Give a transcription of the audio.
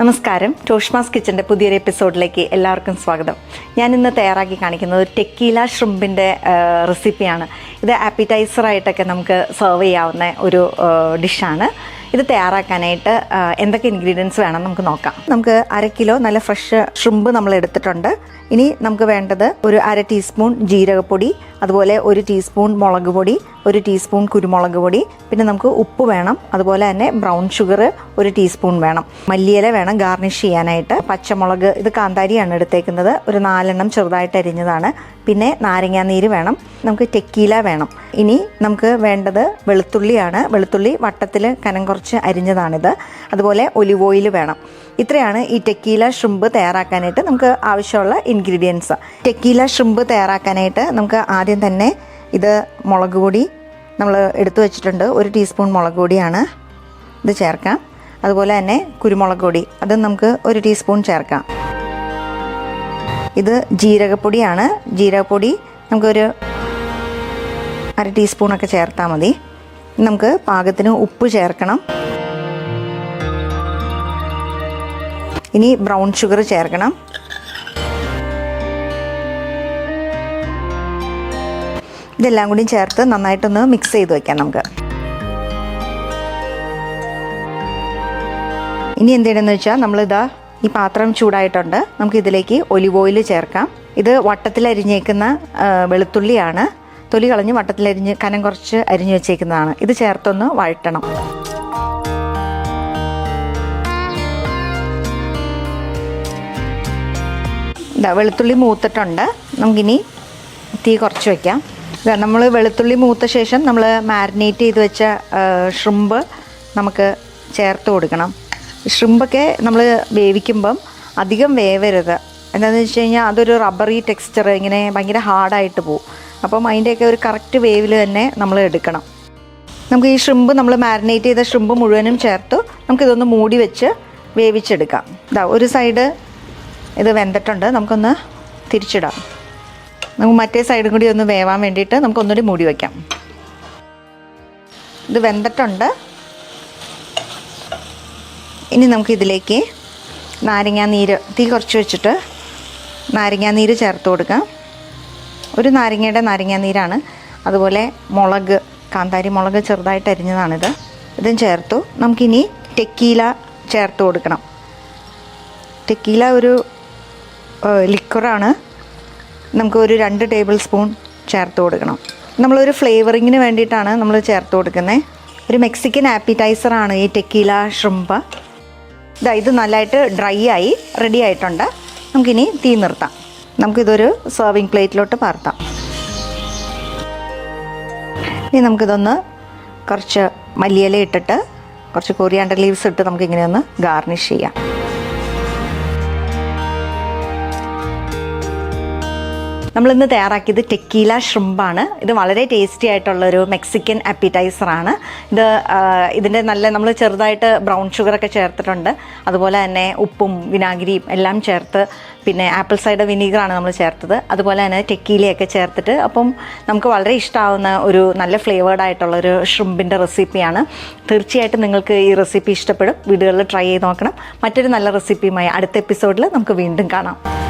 നമസ്കാരം. ടോഷ്മാസ് കിച്ചൻ്റെ പുതിയൊരു എപ്പിസോഡിലേക്ക് എല്ലാവർക്കും സ്വാഗതം. ഞാൻ ഇന്ന് തയ്യാറാക്കി കാണിക്കുന്നത് ടെക്കീല ഷ്രിമ്പിൻ്റെ റെസിപ്പിയാണ്. ഇത് ആപ്പിറ്റൈസറായിട്ടൊക്കെ നമുക്ക് സെർവ് ചെയ്യാവുന്ന ഒരു ഡിഷാണ്. ഇത് തയ്യാറാക്കാനായിട്ട് എന്തൊക്കെ ഇൻഗ്രീഡിയൻസ് വേണം നമുക്ക് നോക്കാം. നമുക്ക് 1/2 കിലോ നല്ല ഫ്രഷ് ഷ്രിമ്പ് നമ്മൾ എടുത്തിട്ടുണ്ട്. ഇനി നമുക്ക് വേണ്ടത് ഒരു 1/2 ടീസ്പൂൺ ജീരകപ്പൊടി, അതുപോലെ 1 ടീസ്പൂൺ മുളക് പൊടി, 1 ടീസ്പൂൺ കുരുമുളക് പൊടി, പിന്നെ നമുക്ക് ഉപ്പ് വേണം, അതുപോലെ തന്നെ ബ്രൗൺ ഷുഗർ 1 ടീസ്പൂൺ വേണം, മല്ലിയില വേണം ഗാർണിഷ് ചെയ്യാനായിട്ട്, പച്ചമുളക്, ഇത് കാന്താരിയാണ് എടുത്തേക്കുന്നത്, ഒരു 4 എണ്ണം ചെറുതായിട്ട് അരിഞ്ഞതാണ്, പിന്നെ നാരങ്ങാനീര് വേണം, നമുക്ക് ടെക്കീല വേണം. ഇനി നമുക്ക് വേണ്ടത് വെളുത്തുള്ളിയാണ്. വെളുത്തുള്ളി വട്ടത്തിൽ കനം കുറച്ച് അരിഞ്ഞതാണിത്. അതുപോലെ ഒലിവ് ഓയിൽ വേണം. ഇത്രയാണ് ഈ ടെക്കീല ഷ്രിമ്പ് തയ്യാറാക്കാനായിട്ട് നമുക്ക് ആവശ്യമുള്ള ഇൻഗ്രീഡിയൻസ്. ടെക്കീല ഷ്രിമ്പ് തയ്യാറാക്കാനായിട്ട് നമുക്ക് ആദ്യം തന്നെ ഇത് മുളക് പൊടി നമ്മൾ എടുത്തു വെച്ചിട്ടുണ്ട്. 1 ടീസ്പൂൺ മുളക് പൊടിയാണ് ഇത് ചേർക്കാം. അതുപോലെ തന്നെ കുരുമുളക് പൊടി, അത് നമുക്ക് 1 ടീസ്പൂൺ ചേർക്കാം. ഇത് ജീരകപ്പൊടിയാണ്. ജീരകപ്പൊടി നമുക്കൊരു 1/2 ടീസ്പൂണൊക്കെ ചേർത്താൽ മതി. നമുക്ക് പാകത്തിന് ഉപ്പ് ചേർക്കണം. ഇനി ബ്രൗൺ ഷുഗർ ചേർക്കണം. ഇതെല്ലാം കൂടി ചേർത്ത് നന്നായിട്ടൊന്ന് മിക്സ് ചെയ്ത് വയ്ക്കാം നമുക്ക്. ഇനി എന്ത് ചെയ്യണമെന്ന് വെച്ചാൽ നമ്മളിതാ ഈ പാത്രം ചൂടായിട്ടുണ്ട്. നമുക്ക് ഇതിലേക്ക് ഒലിവ് ഓയിൽ ചേർക്കാം. ഇത് വട്ടത്തിലരിഞ്ഞേക്കുന്ന വെളുത്തുള്ളിയാണ്. തൊലി കളഞ്ഞ് വട്ടത്തിലരിഞ്ഞ് കനം കുറച്ച് അരിഞ്ഞു വെച്ചേക്കുന്നതാണ്. ഇത് ചേർത്തൊന്ന് വഴറ്റണം. വെളുത്തുള്ളി മൂത്തിട്ടുണ്ട്. നമുക്കിനി തീ കുറച്ച് വയ്ക്കാം. നമ്മൾ വെളുത്തുള്ളി മൂത്ത ശേഷം നമ്മൾ മാരിനേറ്റ് ചെയ്ത് വെച്ച ഷ്രിമ്പ് നമുക്ക് ചേർത്ത് കൊടുക്കണം. ഷ്രിമ്പൊക്കെ നമ്മൾ വേവിക്കുമ്പം അധികം വേവരുത്. എന്താണെന്ന് വെച്ച് കഴിഞ്ഞാൽ അതൊരു റബ്ബറി ടെക്സ്ചർ, ഇങ്ങനെ ഭയങ്കര ഹാർഡായിട്ട് പോകും. അപ്പം അതിൻ്റെയൊക്കെ ഒരു കറക്റ്റ് വേവിൽ തന്നെ നമ്മൾ എടുക്കണം. നമുക്ക് ഈ ഷ്രിമ്പ്, നമ്മൾ മാരിനേറ്റ് ചെയ്ത ഷ്രിമ്പ് മുഴുവനും ചേർത്ത് നമുക്കിതൊന്ന് മൂടി വെച്ച് വേവിച്ചെടുക്കാം. ഒരു സൈഡ് ഇത് വെന്തിട്ടുണ്ട്. നമുക്കൊന്ന് തിരിച്ചിടാം. നമുക്ക് മറ്റേ സൈഡും കൂടി ഒന്ന് വേവാൻ വേണ്ടിയിട്ട് നമുക്കൊന്നുകൂടി മൂടി വയ്ക്കാം. ഇത് വെന്തിട്ടുണ്ട്. ഇനി നമുക്കിതിലേക്ക് നാരങ്ങാനീര്, തീ കുറച്ച് വെച്ചിട്ട് നാരങ്ങാനീര് ചേർത്ത് കൊടുക്കാം. ഒരു നാരങ്ങയുടെ നാരങ്ങാനീരാണ്. അതുപോലെ മുളക്, കാന്താരി മുളക് ചെറുതായിട്ട് അരിഞ്ഞതാണിത്. ഇതും ചേർത്തു. നമുക്കിനി ടെക്കീല ചേർത്ത് കൊടുക്കണം. ടെക്കീല ഒരു ലിക്വറാണ്. നമുക്ക് ഒരു 2 ടേബിൾ സ്പൂൺ ചേർത്ത് കൊടുക്കണം. നമ്മളൊരു ഫ്ലേവറിങ്ങിന് വേണ്ടിയിട്ടാണ് നമ്മൾ ചേർത്ത് കൊടുക്കുന്നത്. ഒരു മെക്സിക്കൻ ആപ്പിറ്റൈസറാണ് ഈ ടെക്കീല ഷ്രിമ്പ്. ഇത് നല്ലതായിട്ട് ഡ്രൈ ആയി റെഡി ആയിട്ടുണ്ട്. നമുക്കിനി തീ നിർത്താം. നമുക്കിതൊരു സെർവിങ് പ്ലേറ്റിലോട്ട് പകർത്താം. ഇനി നമുക്കിതൊന്ന് കുറച്ച് മല്ലിയില ഇട്ടിട്ട് കുറച്ച് കൊറിയാണ്ടർ ലീവ്സ് ഇട്ട് നമുക്കിങ്ങനെ ഒന്ന് ഗാർണിഷ് ചെയ്യാം. നമ്മളിന്ന് തയ്യാറാക്കിയത് ടെക്കീല ഷ്രിമ്പാണ്. ഇത് വളരെ ടേസ്റ്റി ആയിട്ടുള്ളൊരു മെക്സിക്കൻ ആപ്പിറ്റൈസറാണ്. ഇതിൻ്റെ നമ്മൾ ചെറുതായിട്ട് ബ്രൗൺ ഷുഗറൊക്കെ ചേർത്തിട്ടുണ്ട്. അതുപോലെ തന്നെ ഉപ്പും വിനാഗിരിയും എല്ലാം ചേർത്ത്, പിന്നെ ആപ്പിൾ സൈഡർ വിനീഗറാണ് നമ്മൾ ചേർത്തത്. അതുപോലെ തന്നെ ടെക്കീലയൊക്കെ ചേർത്തിട്ട്, അപ്പം നമുക്ക് വളരെ ഇഷ്ടമാവുന്ന ഒരു നല്ല ഫ്ലേവേർഡ് ആയിട്ടുള്ളൊരു ഷ്രിമ്പിൻ്റെ റെസിപ്പിയാണ്. തീർച്ചയായിട്ടും നിങ്ങൾക്ക് ഈ റെസിപ്പി ഇഷ്ടപ്പെടും. വീടുകളിൽ ട്രൈ ചെയ്ത് നോക്കണം. മറ്റൊരു നല്ല റെസിപ്പിയുമായി അടുത്ത എപ്പിസോഡിൽ നമുക്ക് വീണ്ടും കാണാം.